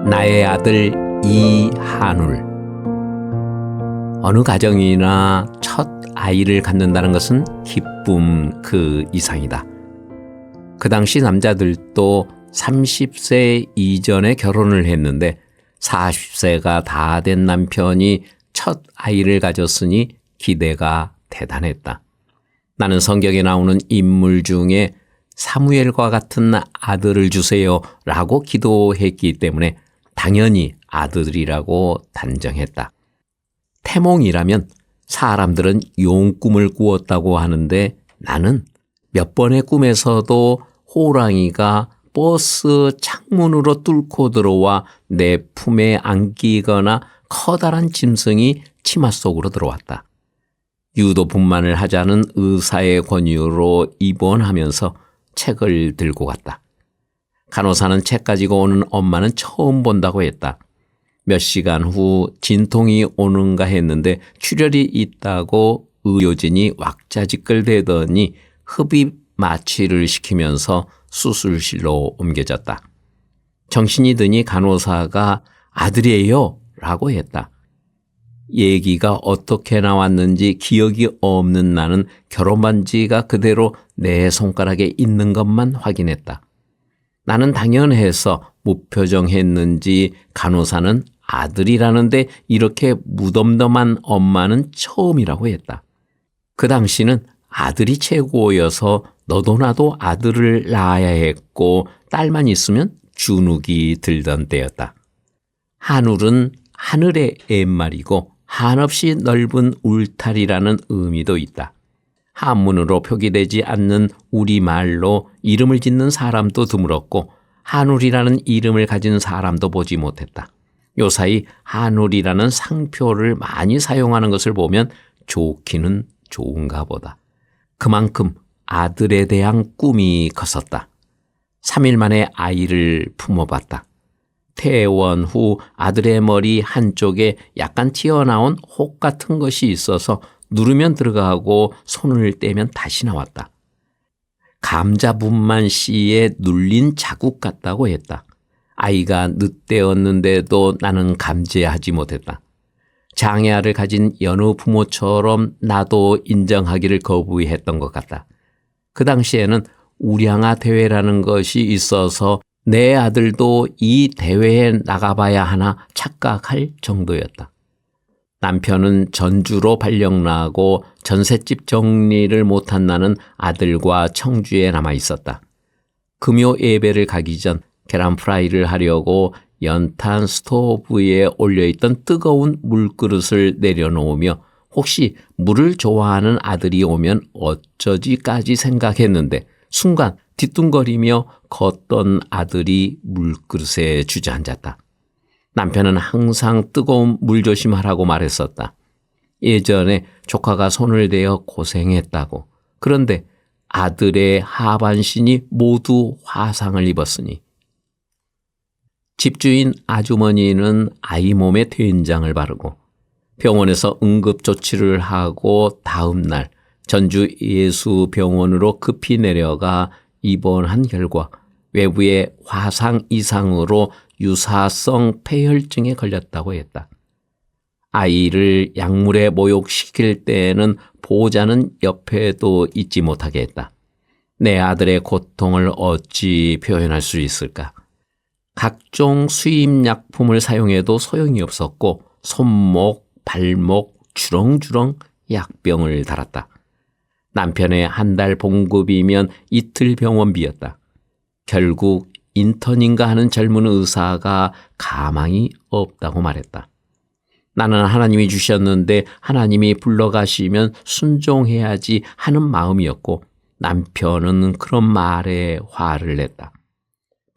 나의 아들 이한울. 어느 가정이나 첫 아이를 갖는다는 것은 기쁨 그 이상이다. 그 당시 남자들도 30세 이전에 결혼을 했는데 40세가 다 된 남편이 첫 아이를 가졌으니 기대가 대단했다. 나는 성경에 나오는 인물 중에 사무엘과 같은 아들을 주세요 라고 기도했기 때문에 당연히 아들이라고 단정했다. 태몽이라면 사람들은 용꿈을 꾸었다고 하는데 나는 몇 번의 꿈에서도 호랑이가 버스 창문으로 뚫고 들어와 내 품에 안기거나 커다란 짐승이 치마 속으로 들어왔다. 유도분만을 하자는 의사의 권유로 입원하면서 책을 들고 갔다. 간호사는 책 가지고 오는 엄마는 처음 본다고 했다. 몇 시간 후 진통이 오는가 했는데 출혈이 있다고 의료진이 왁자지껄 대더니 흡입 마취를 시키면서 수술실로 옮겨졌다. 정신이 드니 간호사가 아들이에요 라고 했다. 얘기가 어떻게 나왔는지 기억이 없는 나는 결혼 반지가 그대로 내 손가락에 있는 것만 확인했다. 나는 당연해서 무표정했는지 간호사는 아들이라는데 이렇게 무덤덤한 엄마는 처음이라고 했다. 그 당시는 아들이 최고여서 너도 나도 아들을 낳아야 했고 딸만 있으면 주눅이 들던 때였다. 한울은 하늘의 옛말이고 한없이 넓은 울타리라는 의미도 있다. 한문으로 표기되지 않는 우리말로 이름을 짓는 사람도 드물었고 한울이라는 이름을 가진 사람도 보지 못했다. 요사이 한울이라는 상표를 많이 사용하는 것을 보면 좋기는 좋은가 보다. 그만큼 아들에 대한 꿈이 컸었다. 3일 만에 아이를 품어봤다. 퇴원 후 아들의 머리 한쪽에 약간 튀어나온 혹 같은 것이 있어서 누르면 들어가고 손을 떼면 다시 나왔다. 감자분만 씨에 눌린 자국 같다고 했다. 아이가 늦되었는데도 나는 감지하지 못했다. 장애아를 가진 여느 부모처럼 나도 인정하기를 거부했던 것 같다. 그 당시에는 우량아 대회라는 것이 있어서 내 아들도 이 대회에 나가봐야 하나 착각할 정도였다. 남편은 전주로 발령나고 전셋집 정리를 못한 나는 아들과 청주에 남아 있었다. 금요 예배를 가기 전 계란 프라이를 하려고 연탄 스토브에 올려있던 뜨거운 물그릇을 내려놓으며 혹시 물을 좋아하는 아들이 오면 어쩌지까지 생각했는데 순간 뒤뚱거리며 걷던 아들이 물그릇에 주저앉았다. 남편은 항상 뜨거운 물 조심하라고 말했었다. 예전에 조카가 손을 대어 고생했다고. 그런데 아들의 하반신이 모두 화상을 입었으니. 집주인 아주머니는 아이 몸에 된장을 바르고 병원에서 응급조치를 하고 다음 날 전주 예수병원으로 급히 내려가 입원한 결과 외부의 화상 이상으로 유사성 폐혈증에 걸렸다고 했다. 아이를 약물에 모욕시킬 때에는 보호자는 옆에도 있지 못하게 했다. 내 아들의 고통을 어찌 표현할 수 있을까? 각종 수입약품을 사용해도 소용이 없었고 손목, 발목 주렁주렁 약병을 달았다. 남편의 한 달 봉급이면 이틀 병원비였다. 결국 인턴인가 하는 젊은 의사가 가망이 없다고 말했다. 나는 하나님이 주셨는데 하나님이 불러가시면 순종해야지 하는 마음이었고 남편은 그런 말에 화를 냈다.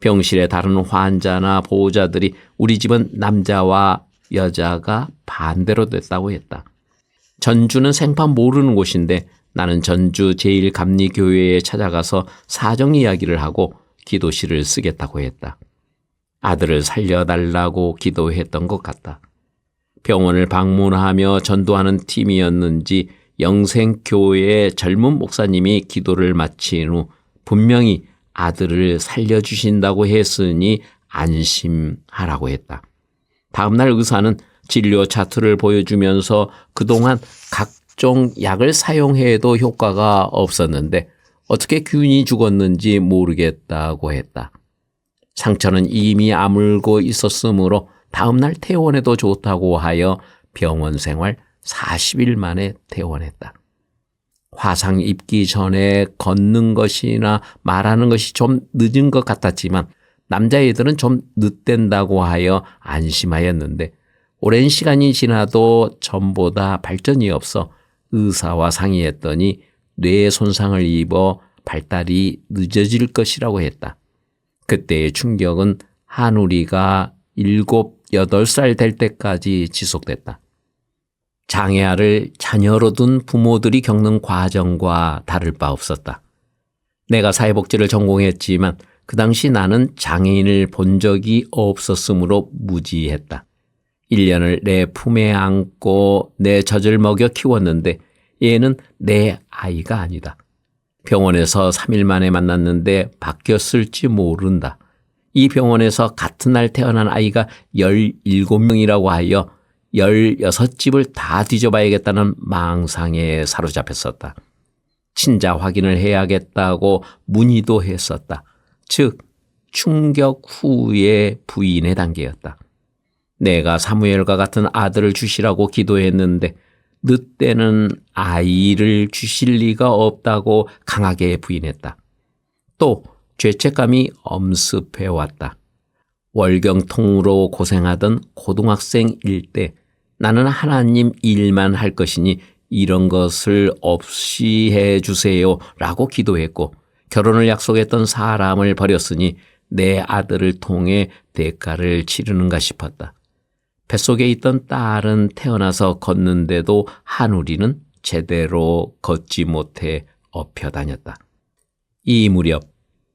병실의 다른 환자나 보호자들이 우리 집은 남자와 여자가 반대로 됐다고 했다. 전주는 생판 모르는 곳인데 나는 전주 제1감리교회에 찾아가서 사정 이야기를 하고 기도실을 쓰겠다고 했다. 아들을 살려달라고 기도했던 것 같다. 병원을 방문하며 전도하는 팀이었는지 영생교회의 젊은 목사님이 기도를 마친 후 분명히 아들을 살려주신다고 했으니 안심하라고 했다. 다음 날 의사는 진료 차트를 보여주면서 그동안 각종 약을 사용해도 효과가 없었는데 어떻게 균이 죽었는지 모르겠다고 했다. 상처는 이미 아물고 있었으므로 다음 날 퇴원해도 좋다고 하여 병원 생활 40일 만에 퇴원했다. 화상 입기 전에 걷는 것이나 말하는 것이 좀 늦은 것 같았지만 남자애들은 좀 늦댄다고 하여 안심하였는데 오랜 시간이 지나도 전보다 발전이 없어 의사와 상의했더니 뇌 손상을 입어 발달이 늦어질 것이라고 했다. 그때의 충격은 한우리가 7, 8살 될 때까지 지속됐다. 장애아를 자녀로 둔 부모들이 겪는 과정과 다를 바 없었다. 내가 사회복지를 전공했지만 그 당시 나는 장애인을 본 적이 없었으므로 무지했다. 1년을 내 품에 안고 내 젖을 먹여 키웠는데 얘는 내 아이가 아니다. 병원에서 3일 만에 만났는데 바뀌었을지 모른다. 이 병원에서 같은 날 태어난 아이가 17명이라고 하여 16집을 다 뒤져봐야겠다는 망상에 사로잡혔었다. 친자 확인을 해야겠다고 문의도 했었다. 즉 충격 후의 부인의 단계였다. 내가 사무엘과 같은 아들을 주시라고 기도했는데 늦때는 아이를 주실 리가 없다고 강하게 부인했다. 또 죄책감이 엄습해왔다. 월경통으로 고생하던 고등학생일 때 나는 하나님 일만 할 것이니 이런 것을 없이 해주세요 라고 기도했고 결혼을 약속했던 사람을 버렸으니 내 아들을 통해 대가를 치르는가 싶었다. 뱃속에 있던 딸은 태어나서 걷는데도 한우리는 제대로 걷지 못해 엎여 다녔다. 이 무렵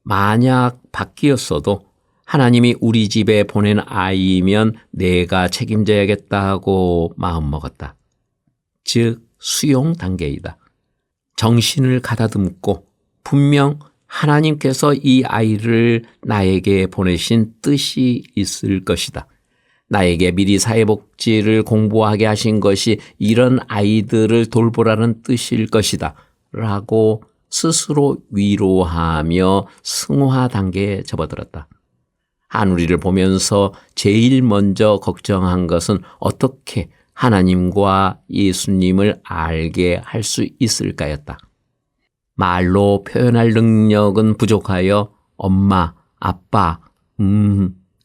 만약 바뀌었어도 하나님이 우리 집에 보낸 아이면 내가 책임져야겠다고 마음먹었다. 즉 수용 단계이다. 정신을 가다듬고 분명 하나님께서 이 아이를 나에게 보내신 뜻이 있을 것이다. 나에게 미리 사회복지를 공부하게 하신 것이 이런 아이들을 돌보라는 뜻일 것이다. 라고 스스로 위로하며 승화 단계에 접어들었다. 한우리를 보면서 제일 먼저 걱정한 것은 어떻게 하나님과 예수님을 알게 할 수 있을까였다. 말로 표현할 능력은 부족하여 엄마, 아빠,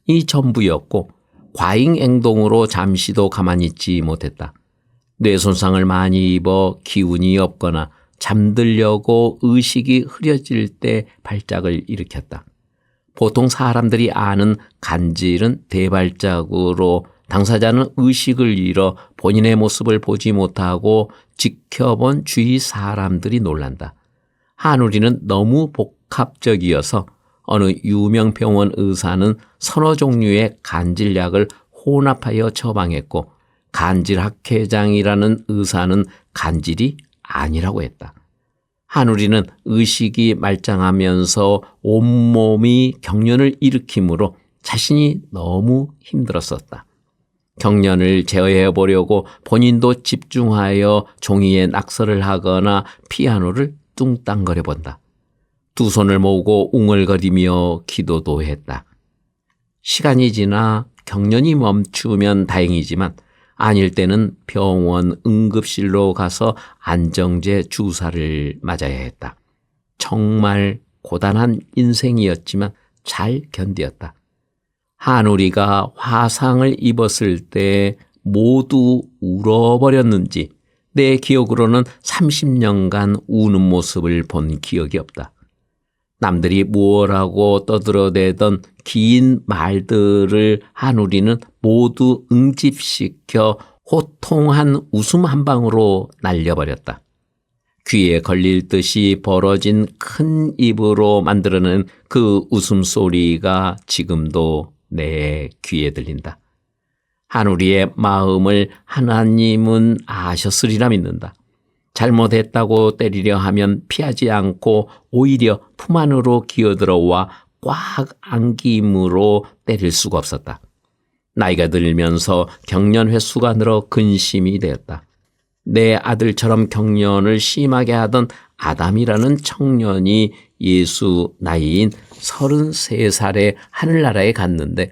이 전부였고 과잉 행동으로 잠시도 가만히 있지 못했다. 뇌 손상을 많이 입어 기운이 없거나 잠들려고 의식이 흐려질 때 발작을 일으켰다. 보통 사람들이 아는 간질은 대발작으로 당사자는 의식을 잃어 본인의 모습을 보지 못하고 지켜본 주위 사람들이 놀란다. 한우리는 너무 복합적이어서 어느 유명 병원 의사는 서너 종류의 간질약을 혼합하여 처방했고 간질학회장이라는 의사는 간질이 아니라고 했다. 한우리는 의식이 말짱하면서 온몸이 경련을 일으키므로 자신이 너무 힘들었었다. 경련을 제어해 보려고 본인도 집중하여 종이에 낙서를 하거나 피아노를 뚱땅거려 본다. 두 손을 모으고 웅얼거리며 기도도 했다. 시간이 지나 경련이 멈추면 다행이지만 아닐 때는 병원 응급실로 가서 안정제 주사를 맞아야 했다. 정말 고단한 인생이었지만 잘 견디었다. 한우리가 화상을 입었을 때 모두 울어버렸는지 내 기억으로는 30년간 우는 모습을 본 기억이 없다. 남들이 무엇라고 떠들어대던 긴 말들을 한우리는 모두 응집시켜 호통한 웃음 한 방으로 날려버렸다. 귀에 걸릴 듯이 벌어진 큰 입으로 만들어낸 그 웃음소리가 지금도 내 귀에 들린다. 한우리의 마음을 하나님은 아셨으리라 믿는다. 잘못했다고 때리려 하면 피하지 않고 오히려 품 안으로 기어들어와 꽉 안김으로 때릴 수가 없었다. 나이가 들면서 경련 횟수가 늘어 근심이 되었다. 내 아들처럼 경련을 심하게 하던 아담이라는 청년이 예수 나이인 33살에 하늘나라에 갔는데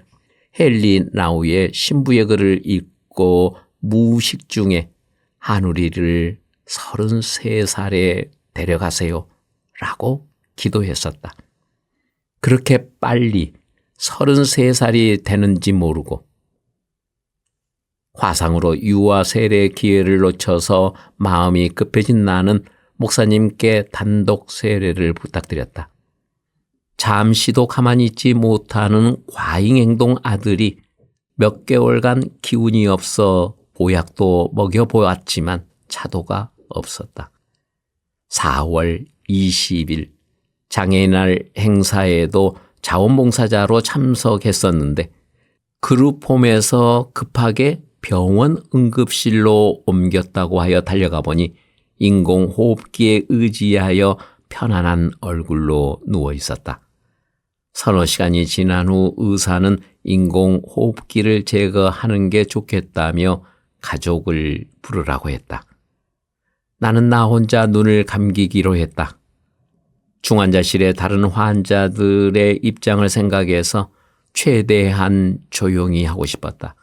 헨리 나우의 신부의 글을 읽고 무의식 중에 하누리를 33살에 데려가세요 라고 기도했었다. 그렇게 빨리 33살이 되는지 모르고 화상으로 유아 세례 기회를 놓쳐서 마음이 급해진 나는 목사님께 단독 세례를 부탁드렸다. 잠시도 가만히 있지 못하는 과잉행동 아들이 몇 개월간 기운이 없어 보약도 먹여보았지만 차도가 없었다. 4월 20일 장애인날 행사에도 자원봉사자로 참석했었는데 그룹홈에서 급하게 병원 응급실로 옮겼다고 하여 달려가 보니 인공호흡기에 의지하여 편안한 얼굴로 누워 있었다. 서너 시간이 지난 후 의사는 인공호흡기를 제거하는 게 좋겠다며 가족을 부르라고 했다. 나는 나 혼자 눈을 감기기로 했다. 중환자실의 다른 환자들의 입장을 생각해서 최대한 조용히 하고 싶었다.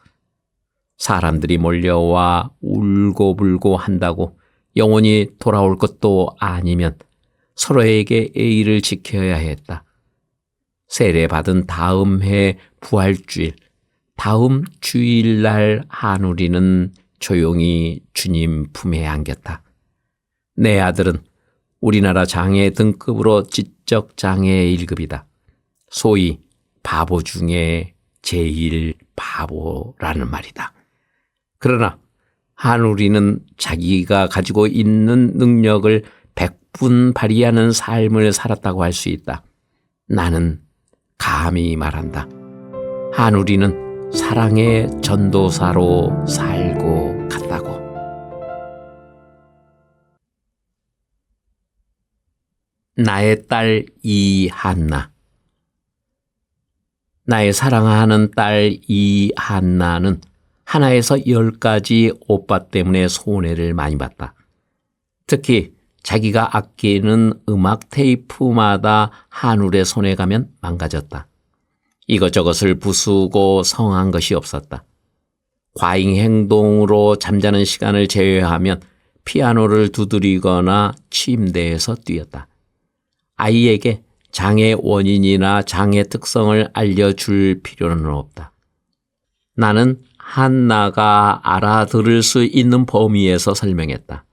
사람들이 몰려와 울고불고 한다고 영원히 돌아올 것도 아니면 서로에게 예의를 지켜야 했다. 세례받은 다음 해 부활주일, 다음 주일날 하누리는 조용히 주님 품에 안겼다. 내 아들은 우리나라 장애 등급으로 지적장애 1급이다. 소위 바보 중에 제일 바보라는 말이다. 그러나 하누리는 자기가 가지고 있는 능력을 100분 발휘하는 삶을 살았다고 할 수 있다. 나는 감히 말한다. 하누리는 사랑의 전도사로 살고 갔다고. 나의 딸 이한나. 나의 사랑하는 딸 이한나는 하나에서 10가지 오빠 때문에 손해를 많이 봤다. 특히 자기가 아끼는 음악 테이프마다 하늘의 손에 가면 망가졌다. 이것저것을 부수고 성한 것이 없었다. 과잉 행동으로 잠자는 시간을 제외하면 피아노를 두드리거나 침대에서 뛰었다. 아이에게 장애 원인이나 장애 특성을 알려줄 필요는 없다. 나는 한나가 알아들을 수 있는 범위에서 설명했다.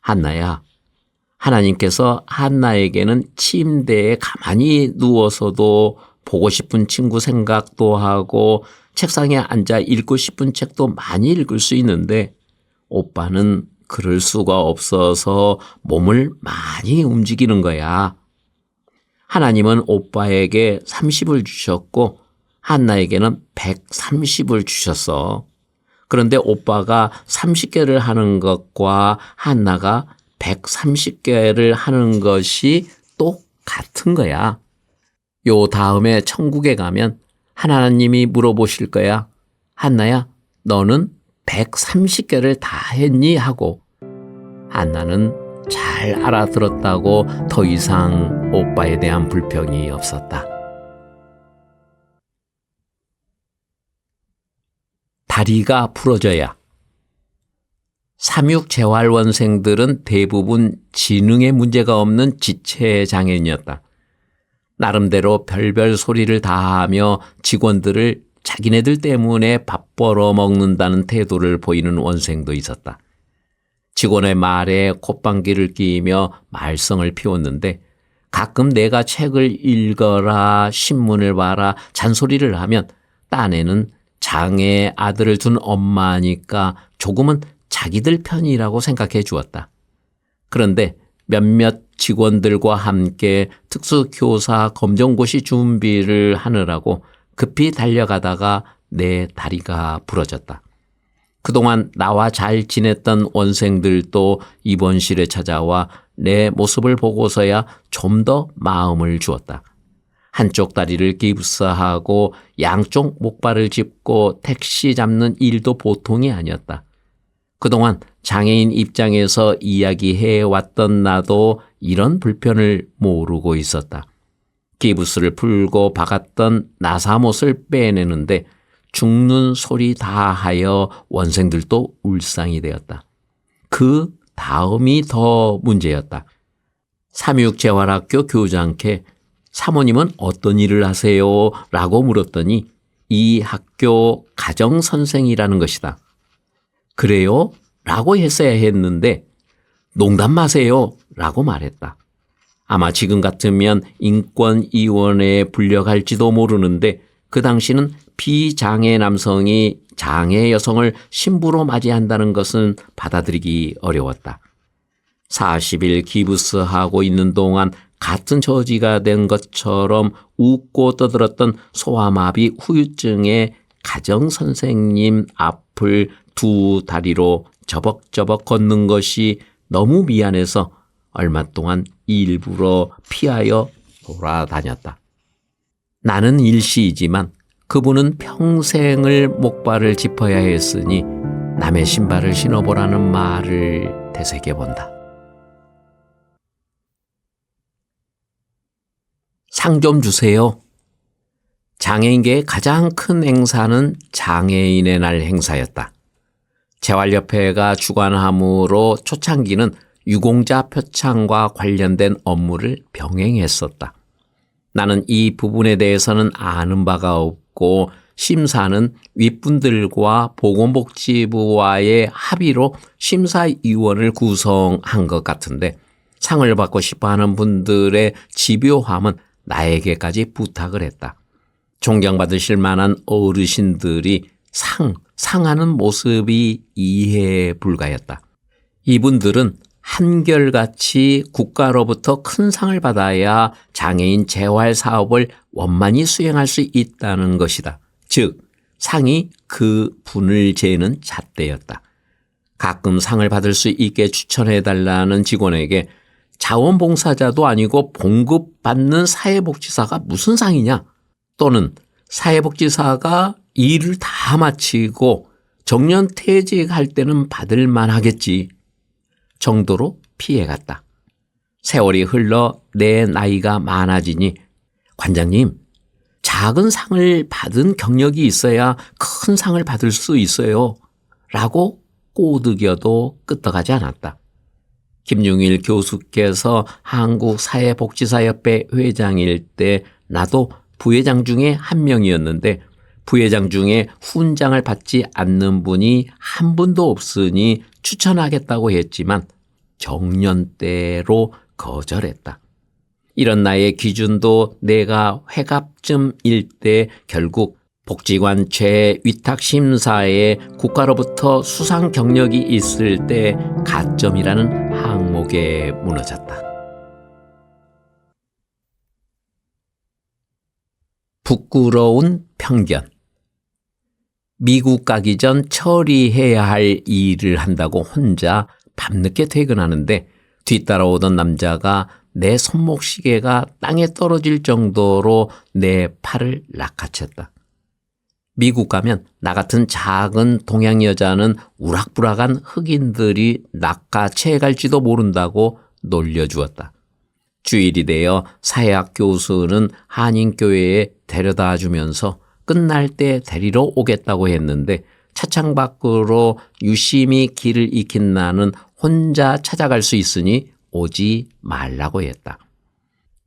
한나야, 하나님께서 한나에게는 침대에 가만히 누워서도 보고 싶은 친구 생각도 하고 책상에 앉아 읽고 싶은 책도 많이 읽을 수 있는데 오빠는 그럴 수가 없어서 몸을 많이 움직이는 거야. 하나님은 오빠에게 30을 주셨고 한나에게는 130을 주셨어. 그런데 오빠가 30개를 하는 것과 한나가 130개를 하는 것이 똑같은 거야. 요 다음에 천국에 가면 하나님이 물어보실 거야. 한나야, 너는 130개를 다 했니? 하고 한나는 잘 알아들었다고 더 이상 오빠에 대한 불평이 없었다. 다리가 부러져야. 삼육재활원생들은 대부분 지능에 문제가 없는 지체장애인이었다. 나름대로 별별 소리를 다하며 직원들을 자기네들 때문에 밥 벌어먹는다는 태도를 보이는 원생도 있었다. 직원의 말에 콧방귀를 끼며 말썽을 피웠는데 가끔 내가 책을 읽어라, 신문을 봐라, 잔소리를 하면 딴에는 장애 아들을 둔 엄마니까 조금은 자기들 편이라고 생각해 주었다. 그런데 몇몇 직원들과 함께 특수교사 검정고시 준비를 하느라고 급히 달려가다가 내 다리가 부러졌다. 그동안 나와 잘 지냈던 원생들도 입원실에 찾아와 내 모습을 보고서야 좀 더 마음을 주었다. 한쪽 다리를 깁스하고 양쪽 목발을 짚고 택시 잡는 일도 보통이 아니었다. 그동안 장애인 입장에서 이야기해왔던 나도 이런 불편을 모르고 있었다. 기부스를 풀고 박았던 나사못을 빼내는데 죽는 소리 다 하여 원생들도 울상이 되었다. 그 다음이 더 문제였다. 삼육재활학교 교장께 사모님은 어떤 일을 하세요? 라고 물었더니 이 학교 가정선생이라는 것이다. 그래요? 라고 했어야 했는데 농담 마세요 라고 말했다. 아마 지금 같으면 인권위원회에 불려갈지도 모르는데 그 당시는 비장애 남성이 장애 여성을 신부로 맞이한다는 것은 받아들이기 어려웠다. 40일 기부스하고 있는 동안 같은 처지가 된 것처럼 웃고 떠들었던 소아마비 후유증의 가정선생님 앞을 두 다리로 저벅저벅 걷는 것이 너무 미안해서 얼마 동안 일부러 피하여 돌아다녔다. 나는 일시이지만 그분은 평생을 목발을 짚어야 했으니 남의 신발을 신어보라는 말을 되새겨본다. 상 좀 주세요. 장애인계의 가장 큰 행사는 장애인의 날 행사였다. 재활협회가 주관하므로 초창기는 유공자 표창과 관련된 업무를 병행했었다. 나는 이 부분에 대해서는 아는 바가 없고 심사는 윗분들과 보건복지부와의 합의로 심사위원을 구성한 것 같은데 상을 받고 싶어하는 분들의 집요함은 나에게까지 부탁을 했다. 존경받으실 만한 어르신들이 상하는 모습이 이해 불가였다. 이분들은 한결같이 국가로부터 큰 상을 받아야 장애인 재활 사업을 원만히 수행할 수 있다는 것이다. 즉, 상이 그 분을 재는 잣대였다. 가끔 상을 받을 수 있게 추천해달라는 직원에게 자원봉사자도 아니고 봉급받는 사회복지사가 무슨 상이냐? 또는 사회복지사가 일을 다 마치고 정년퇴직할 때는 받을 만하겠지 정도로 피해갔다. 세월이 흘러 내 나이가 많아지니 관장님, 작은 상을 받은 경력이 있어야 큰 상을 받을 수 있어요 라고 꼬드겨도 끄떡하지 않았다. 김용일 교수께서 한국사회복지사협회 회장일 때 나도 부회장 중에 한 명이었는데 부회장 중에 훈장을 받지 않는 분이 한 분도 없으니 추천하겠다고 했지만 정년대로 거절했다. 이런 나의 기준도 내가 회갑쯤일 때 결국 복지관 재위탁심사에 국가로부터 수상 경력이 있을 때 가점이라는 항목에 무너졌다. 부끄러운 편견. 미국 가기 전 처리해야 할 일을 한다고 혼자 밤늦게 퇴근하는데 뒤따라오던 남자가 내 손목시계가 땅에 떨어질 정도로 내 팔을 낚아챘다. 미국 가면 나 같은 작은 동양 여자는 우락부락한 흑인들이 낚아채갈지도 모른다고 놀려주었다. 주일이 되어 사회학 교수는 한인교회에 데려다 주면서 끝날 때 데리러 오겠다고 했는데 차창 밖으로 유심히 길을 익힌 나는 혼자 찾아갈 수 있으니 오지 말라고 했다.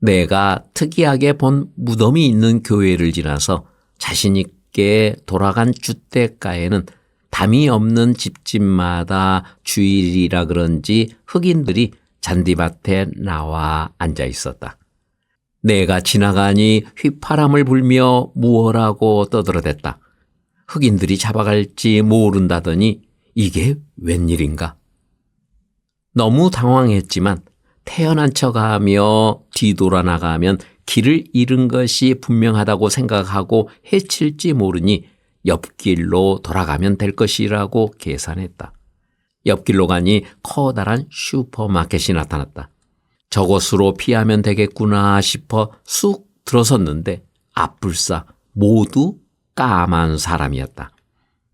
내가 특이하게 본 무덤이 있는 교회를 지나서 자신 있게 돌아간 주택가에는 담이 없는 집집마다 주일이라 그런지 흑인들이 잔디밭에 나와 앉아 있었다. 내가 지나가니 휘파람을 불며 무엇라고 떠들어댔다. 흑인들이 잡아갈지 모른다더니 이게 웬일인가. 너무 당황했지만 태연한 척하며 뒤돌아 나가면 길을 잃은 것이 분명하다고 생각하고 해칠지 모르니 옆길로 돌아가면 될 것이라고 계산했다. 옆길로 가니 커다란 슈퍼마켓이 나타났다. 저곳으로 피하면 되겠구나 싶어 쑥 들어섰는데 앞불사 모두 까만 사람이었다.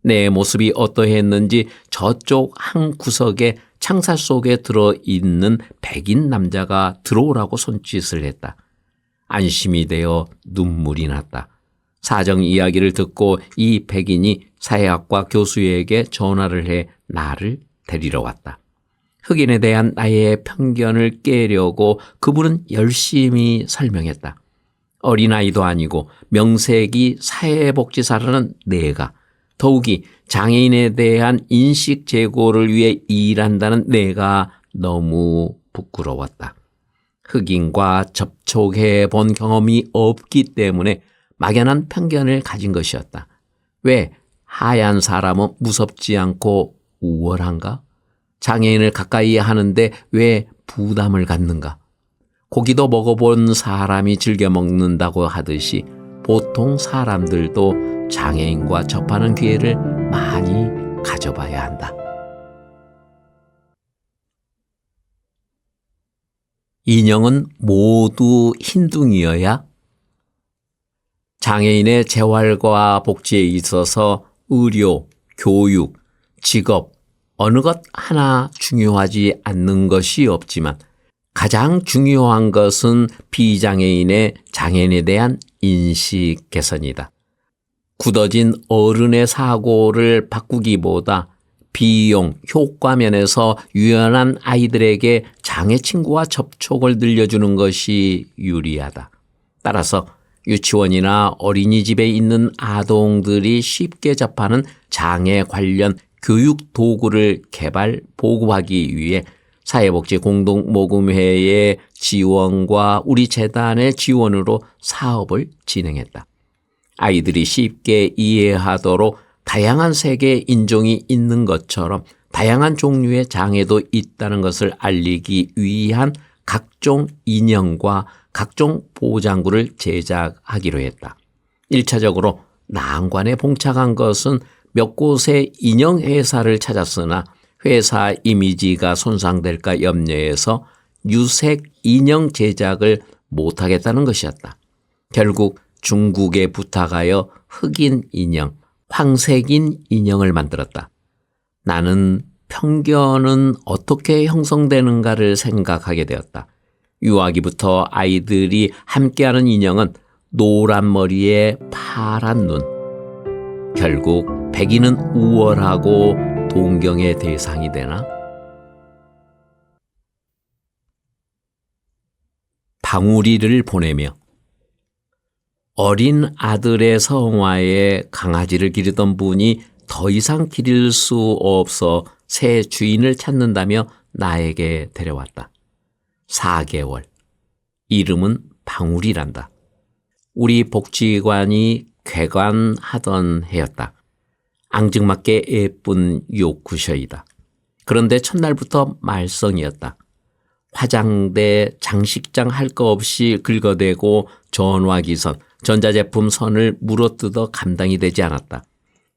내 모습이 어떠했는지 저쪽 한 구석에 창살 속에 들어있는 백인 남자가 들어오라고 손짓을 했다. 안심이 되어 눈물이 났다. 사정 이야기를 듣고 이 백인이 사회학과 교수에게 전화를 해 나를 데리러 왔다. 흑인에 대한 나의 편견을 깨려고 그분은 열심히 설명했다. 어린아이도 아니고 명색이 사회복지사라는 내가, 더욱이 장애인에 대한 인식 제고를 위해 일한다는 내가 너무 부끄러웠다. 흑인과 접촉해 본 경험이 없기 때문에 막연한 편견을 가진 것이었다. 왜 하얀 사람은 무섭지 않고 우월한가? 장애인을 가까이 하는데 왜 부담을 갖는가? 고기도 먹어본 사람이 즐겨 먹는다고 하듯이 보통 사람들도 장애인과 접하는 기회를 많이 가져봐야 한다. 인형은 모두 흰둥이여야? 장애인의 재활과 복지에 있어서 의료, 교육, 직업, 어느 것 하나 중요하지 않는 것이 없지만 가장 중요한 것은 비장애인의 장애인에 대한 인식 개선이다. 굳어진 어른의 사고를 바꾸기보다 비용, 효과 면에서 유연한 아이들에게 장애 친구와 접촉을 늘려주는 것이 유리하다. 따라서 유치원이나 어린이집에 있는 아동들이 쉽게 접하는 장애 관련 교육 도구를 개발, 보급하기 위해 사회복지공동모금회의 지원과 우리 재단의 지원으로 사업을 진행했다. 아이들이 쉽게 이해하도록 다양한 세계 인종이 있는 것처럼 다양한 종류의 장애도 있다는 것을 알리기 위한 각종 인형과 각종 보장구를 제작하기로 했다. 1차적으로 난관에 봉착한 것은 몇 곳의 인형 회사를 찾았으나 회사 이미지가 손상될까 염려해서 유색 인형 제작을 못하겠다는 것이었다. 결국 중국에 부탁하여 흑인 인형, 황색인 인형을 만들었다. 나는 편견은 어떻게 형성되는가를 생각하게 되었다. 유아기부터 아이들이 함께하는 인형은 노란 머리에 파란 눈. 결국 백인은 우월하고 동경의 대상이 되나? 방울이를 보내며 어린 아들의 성화에 강아지를 기르던 분이 더 이상 기를 수 없어 새 주인을 찾는다며 나에게 데려왔다. 4개월. 이름은 방울이란다. 우리 복지관이 개관하던 해였다. 앙증맞게 예쁜 요크셔이다. 그런데 첫날부터 말썽이었다. 화장대, 장식장 할 거 없이 긁어대고 전화기선, 전자제품 선을 물어뜯어 감당이 되지 않았다.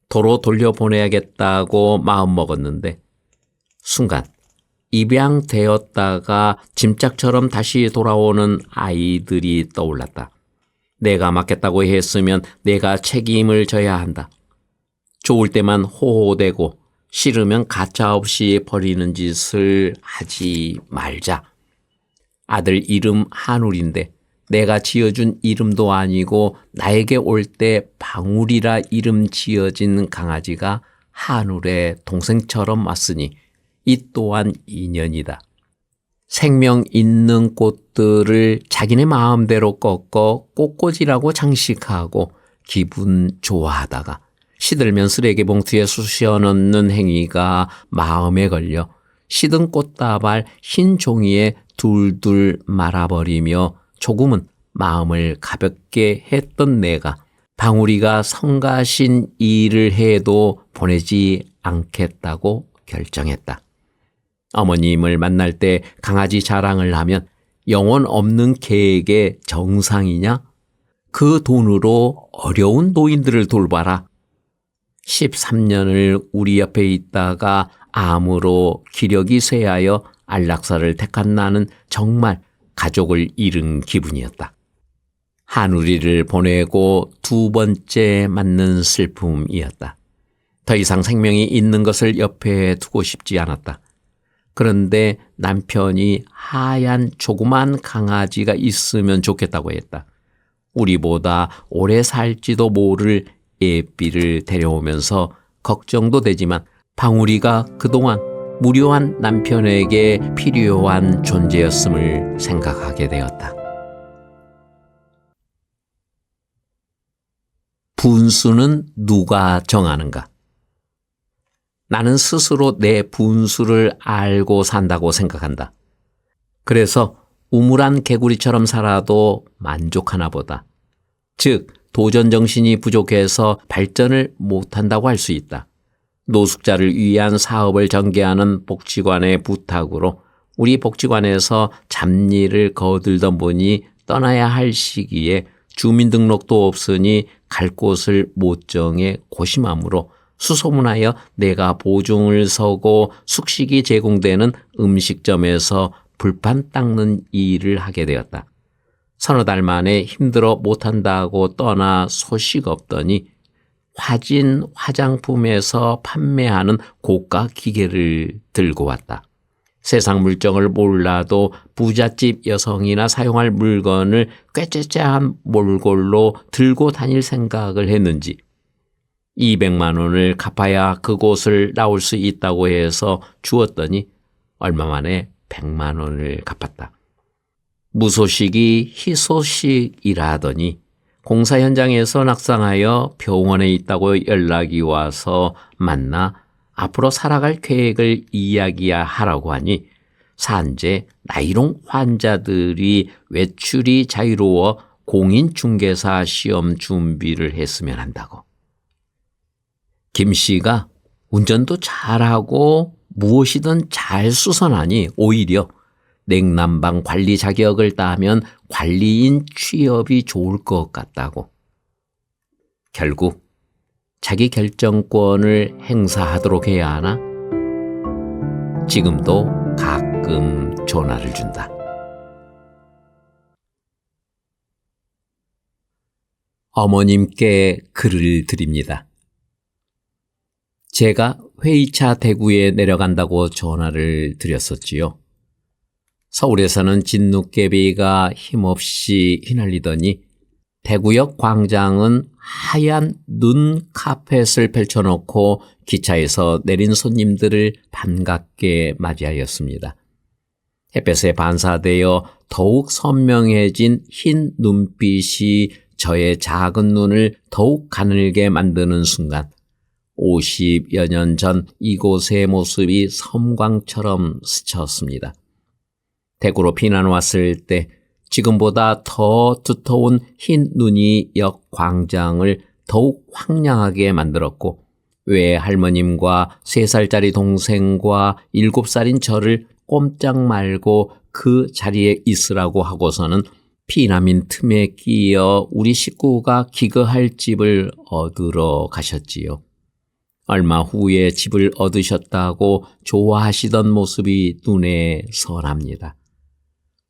도로 돌려보내야겠다고 마음먹었는데 순간 입양되었다가 짐짝처럼 다시 돌아오는 아이들이 떠올랐다. 내가 맡겠다고 했으면 내가 책임을 져야 한다. 좋을 때만 호호대고 싫으면 가차없이 버리는 짓을 하지 말자. 아들 이름 한울인데 내가 지어준 이름도 아니고 나에게 올 때 방울이라 이름 지어진 강아지가 한울의 동생처럼 왔으니 이 또한 인연이다. 생명 있는 꽃들을 자기네 마음대로 꺾어 꽃꽂이라고 장식하고 기분 좋아하다가 시들면 쓰레기 봉투에 쑤셔 넣는 행위가 마음에 걸려 시든 꽃다발 흰 종이에 둘둘 말아버리며 조금은 마음을 가볍게 했던 내가 방울이가 성가신 일을 해도 보내지 않겠다고 결정했다. 어머님을 만날 때 강아지 자랑을 하면 영혼 없는 개에게 정상이냐? 그 돈으로 어려운 노인들을 돌봐라. 13년을 우리 옆에 있다가 암으로 기력이 쇠하여 안락사를 택한 나는 정말 가족을 잃은 기분이었다. 하누리를 보내고 두 번째 맞는 슬픔이었다. 더 이상 생명이 있는 것을 옆에 두고 싶지 않았다. 그런데 남편이 하얀 조그만 강아지가 있으면 좋겠다고 했다. 우리보다 오래 살지도 모를 예삐를 데려오면서 걱정도 되지만 방울이가 그동안 무료한 남편에게 필요한 존재였음을 생각하게 되었다. 분수는 누가 정하는가? 나는 스스로 내 분수를 알고 산다고 생각한다. 그래서 우물안 개구리처럼 살아도 만족하나 보다. 즉, 도전 정신이 부족해서 발전을 못한다고 할 수 있다. 노숙자를 위한 사업을 전개하는 복지관의 부탁으로 우리 복지관에서 잡일을 거들던 분이 떠나야 할 시기에 주민등록도 없으니 갈 곳을 못 정해 고심함으로 수소문하여 내가 보증을 서고 숙식이 제공되는 음식점에서 불판 닦는 일을 하게 되었다. 서너 달 만에 힘들어 못한다고 떠나 소식 없더니 화진 화장품에서 판매하는 고가 기계를 들고 왔다. 세상 물정을 몰라도 부잣집 여성이나 사용할 물건을 꾀째째한 몰골로 들고 다닐 생각을 했는지 200만 원을 갚아야 그곳을 나올 수 있다고 해서 주었더니 얼마 만에 100만 원을 갚았다. 무소식이 희소식이라더니 공사 현장에서 낙상하여 병원에 있다고 연락이 와서 만나 앞으로 살아갈 계획을 이야기하라고 하니 산재 나이롱 환자들이 외출이 자유로워 공인중개사 시험 준비를 했으면 한다고. 김 씨가 운전도 잘하고 무엇이든 잘 수선하니 오히려 냉난방 관리 자격을 따면 관리인 취업이 좋을 것 같다고. 결국 자기 결정권을 행사하도록 해야 하나? 지금도 가끔 전화를 준다. 어머님께 글을 드립니다. 제가 회의차 대구에 내려간다고 전화를 드렸었지요. 서울에서는 진눈깨비가 힘없이 휘날리더니 대구역 광장은 하얀 눈 카펫을 펼쳐놓고 기차에서 내린 손님들을 반갑게 맞이하였습니다. 햇볕에 반사되어 더욱 선명해진 흰 눈빛이 저의 작은 눈을 더욱 가늘게 만드는 순간 50여 년 전 이곳의 모습이 섬광처럼 스쳤습니다. 대구로 피난 왔을 때 지금보다 더 두터운 흰 눈이 역 광장을 더욱 황량하게 만들었고 외할머님과 3살짜리 동생과 7살인 저를 꼼짝 말고 그 자리에 있으라고 하고서는 피난민 틈에 끼어 우리 식구가 기거할 집을 얻으러 가셨지요. 얼마 후에 집을 얻으셨다고 좋아하시던 모습이 눈에 선합니다.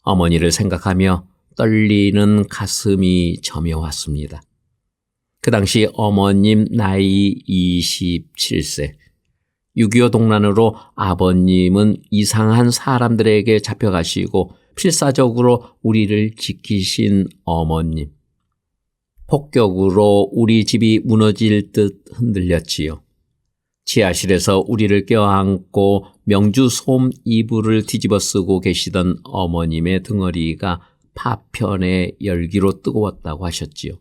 어머니를 생각하며 떨리는 가슴이 저며왔습니다. 그 당시 어머님 나이 27세. 6.25 동란으로 아버님은 이상한 사람들에게 잡혀가시고 필사적으로 우리를 지키신 어머님. 폭격으로 우리 집이 무너질 듯 흔들렸지요. 지하실에서 우리를 껴안고 명주 솜 이불을 뒤집어 쓰고 계시던 어머님의 등허리가 파편의 열기로 뜨거웠다고 하셨지요.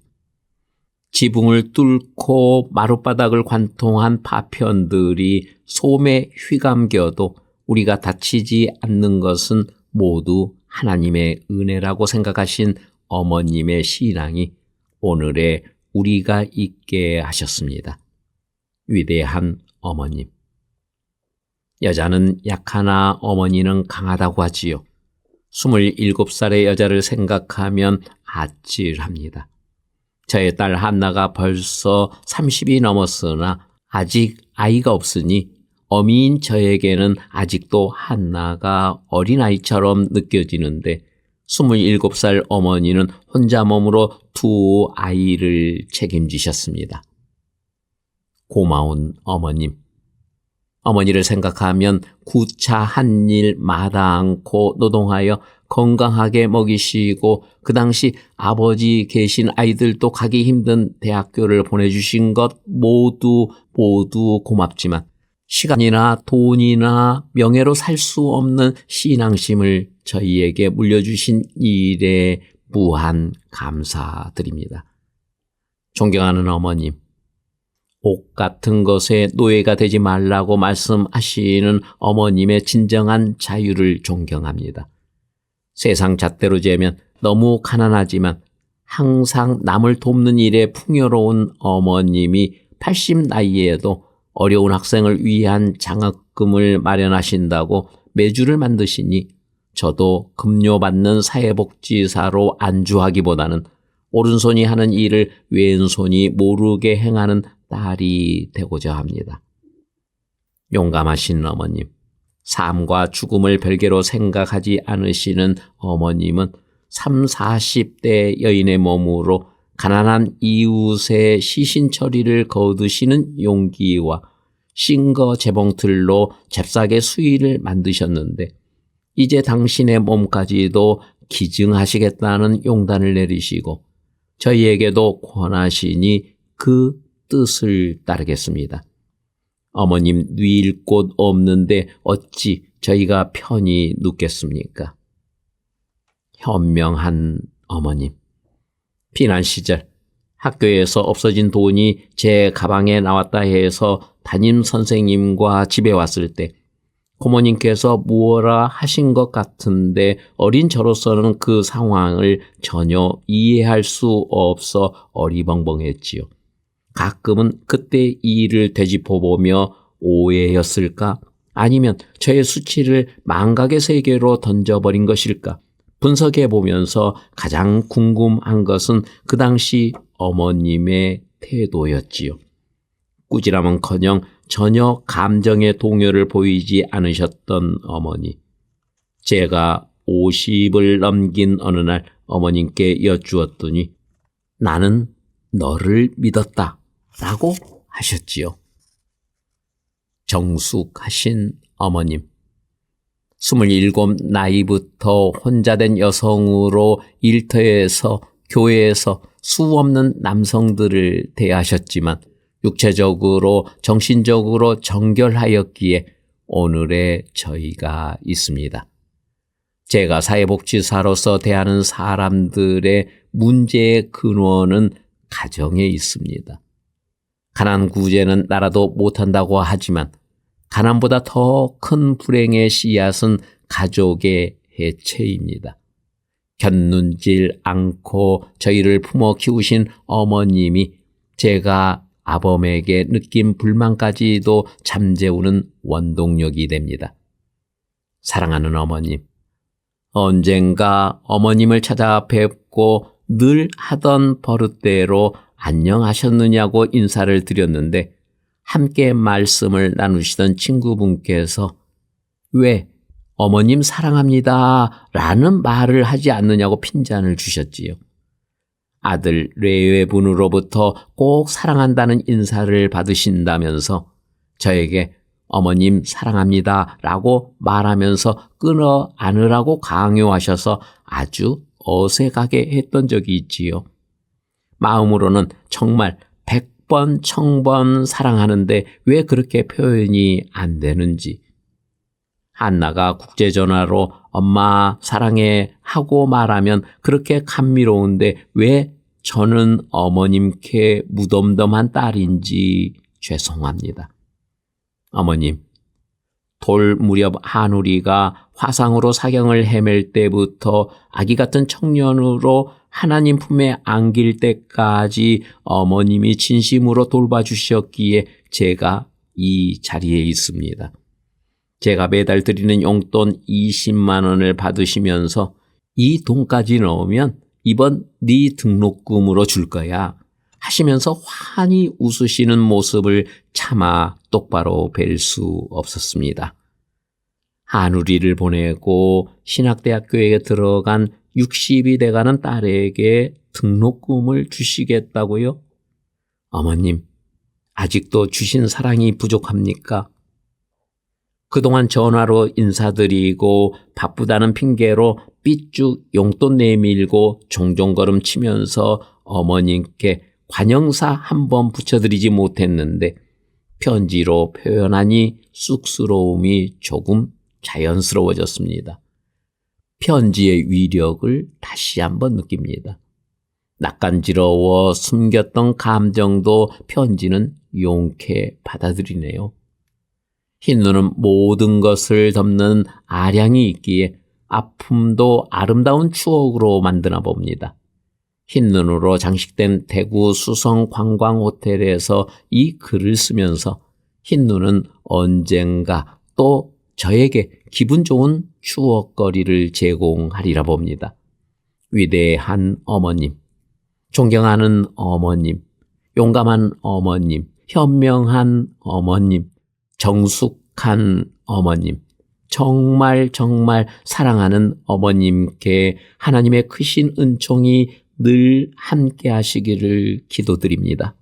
지붕을 뚫고 마룻바닥을 관통한 파편들이 솜에 휘감겨도 우리가 다치지 않는 것은 모두 하나님의 은혜라고 생각하신 어머님의 신앙이 오늘의 우리가 있게 하셨습니다. 위대한 어머님. 여자는 약하나 어머니는 강하다고 하지요. 27살의 여자를 생각하면 아찔합니다. 저의 딸 한나가 벌써 30이 넘었으나 아직 아이가 없으니 어미인 저에게는 아직도 한나가 어린아이처럼 느껴지는데 27살 어머니는 혼자 몸으로 두 아이를 책임지셨습니다. 고마운 어머님. 어머니를 생각하면 구차 한 일 마다 않고 노동하여 건강하게 먹이시고 그 당시 아버지 계신 아이들도 가기 힘든 대학교를 보내주신 것 모두 고맙지만 시간이나 돈이나 명예로 살 수 없는 신앙심을 저희에게 물려주신 일에 무한 감사드립니다. 존경하는 어머님, 옷 같은 것에 노예가 되지 말라고 말씀하시는 어머님의 진정한 자유를 존경합니다. 세상 잣대로 재면 너무 가난하지만 항상 남을 돕는 일에 풍요로운 어머님이 80 나이에도 어려운 학생을 위한 장학금을 마련하신다고 매주를 만드시니 저도 급료받는 사회복지사로 안주하기보다는 오른손이 하는 일을 왼손이 모르게 행하는 딸이 되고자 합니다. 용감하신 어머님, 삶과 죽음을 별개로 생각하지 않으시는 어머님은 30, 40대 여인의 몸으로 가난한 이웃의 시신처리를 거두시는 용기와 싱거 재봉틀로 잽싸게 수의를 만드셨는데 이제 당신의 몸까지도 기증하시겠다는 용단을 내리시고 저희에게도 권하시니 그 뜻을 따르겠습니다. 어머님 누일 곳 없는데 어찌 저희가 편히 눕겠습니까? 현명한 어머님. 피난 시절 학교에서 없어진 돈이 제 가방에 나왔다 해서 담임 선생님과 집에 왔을 때 고모님께서 무엇라 하신 것 같은데 어린 저로서는 그 상황을 전혀 이해할 수 없어 어리벙벙했지요. 가끔은 그때 이 일을 되짚어보며 오해였을까? 아니면 저의 수치를 망각의 세계로 던져버린 것일까? 분석해보면서 가장 궁금한 것은 그 당시 어머님의 태도였지요. 꾸지람은커녕 전혀 감정의 동요를 보이지 않으셨던 어머니. 제가 50을 넘긴 어느 날 어머님께 여쭈었더니 나는 너를 믿었다 라고 하셨지요. 정숙하신 어머님. 27 나이부터 혼자 된 여성으로 일터에서 교회에서 수없는 남성들을 대하셨지만 육체적으로 정신적으로 정결하였기에 오늘의 저희가 있습니다. 제가 사회복지사로서 대하는 사람들의 문제의 근원은 가정에 있습니다. 가난 구제는 나라도 못한다고 하지만 가난보다 더 큰 불행의 씨앗은 가족의 해체입니다. 견눈질 않고 저희를 품어 키우신 어머님이 제가 아범에게 느낀 불만까지도 잠재우는 원동력이 됩니다. 사랑하는 어머님, 언젠가 어머님을 찾아뵙고 늘 하던 버릇대로 안녕하셨느냐고 인사를 드렸는데 함께 말씀을 나누시던 친구분께서 왜 어머님 사랑합니다 라는 말을 하지 않느냐고 핀잔을 주셨지요. 아들 레외분으로부터 꼭 사랑한다는 인사를 받으신다면서 저에게 어머님 사랑합니다 라고 말하면서 끊어 안으라고 강요하셔서 아주 어색하게 했던 적이 있지요. 마음으로는 정말 100번 1000번 사랑하는데 왜 그렇게 표현이 안 되는지. 한나가 국제전화로 엄마 사랑해 하고 말하면 그렇게 감미로운데 왜 저는 어머님께 무덤덤한 딸인지 죄송합니다. 어머님, 돌 무렵 한우리가 화상으로 사경을 헤맬 때부터 아기 같은 청년으로 하나님 품에 안길 때까지 어머님이 진심으로 돌봐주셨기에 제가 이 자리에 있습니다. 제가 매달 드리는 용돈 20만 원을 받으시면서 이 돈까지 넣으면 이번 네 등록금으로 줄 거야 하시면서 환히 웃으시는 모습을 차마 똑바로 뵐 수 없었습니다. 한우리를 보내고 신학대학교에 들어간 60이 돼가는 딸에게 등록금을 주시겠다고요? 어머님, 아직도 주신 사랑이 부족합니까? 그동안 전화로 인사드리고 바쁘다는 핑계로 삐쭉 용돈 내밀고 종종걸음 치면서 어머님께 관영사 한 번 붙여드리지 못했는데 편지로 표현하니 쑥스러움이 조금 자연스러워졌습니다. 편지의 위력을 다시 한번 느낍니다. 낯간지러워 숨겼던 감정도 편지는 용케 받아들이네요. 흰눈은 모든 것을 덮는 아량이 있기에 아픔도 아름다운 추억으로 만드나 봅니다. 흰눈으로 장식된 대구 수성 관광호텔에서 이 글을 쓰면서 흰눈은 언젠가 또 저에게 기분 좋은 추억거리를 제공하리라 봅니다. 위대한 어머님, 존경하는 어머님, 용감한 어머님, 현명한 어머님, 정숙한 어머님, 정말 사랑하는 어머님께 하나님의 크신 은총이 늘 함께 하시기를 기도드립니다.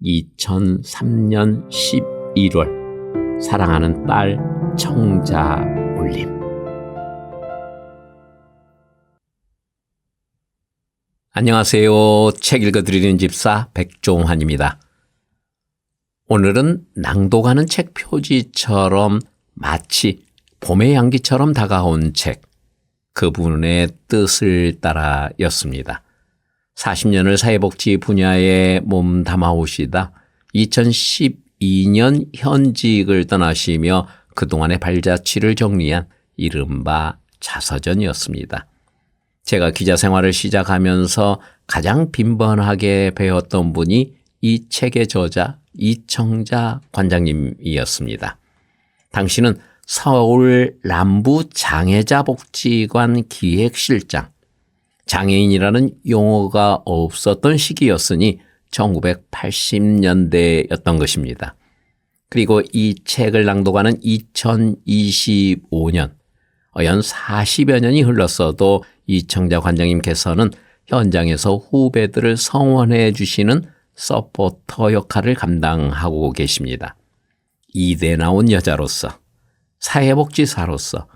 2003년 11월 사랑하는 딸 청자 올림. 안녕하세요. 책 읽어드리는 집사 백종환입니다. 오늘은 낭독하는 책 표지처럼 마치 봄의 향기처럼 다가온 책, 그분의 뜻을 따라였습니다. 40년을 사회복지 분야에 몸담아오시다 2012년 현직을 떠나시며 그동안의 발자취를 정리한 이른바 자서전이었습니다. 제가 기자 생활을 시작하면서 가장 빈번하게 배웠던 분이 이 책의 저자 이청자 관장님이었습니다. 당시는 서울 남부장애자복지관 기획실장, 장애인이라는 용어가 없었던 시기였으니 1980년대였던 것입니다. 그리고 이 책을 낭독하는 2025년, 연 40여 년이 흘렀어도 이청자 관장님께서는 현장에서 후배들을 성원해 주시는 서포터 역할을 감당하고 계십니다. 이대 나온 여자로서, 사회복지사로서,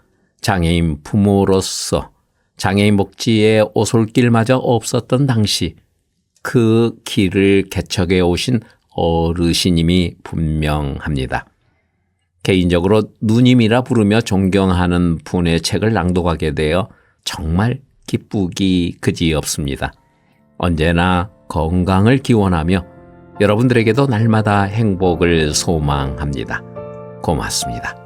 장애인 부모로서, 장애인 복지에 오솔길마저 없었던 당시 그 길을 개척해 오신 어르신임이 분명합니다. 개인적으로 누님이라 부르며 존경하는 분의 책을 낭독하게 되어 정말 기쁘기 그지없습니다. 언제나 건강을 기원하며 여러분들에게도 날마다 행복을 소망합니다. 고맙습니다.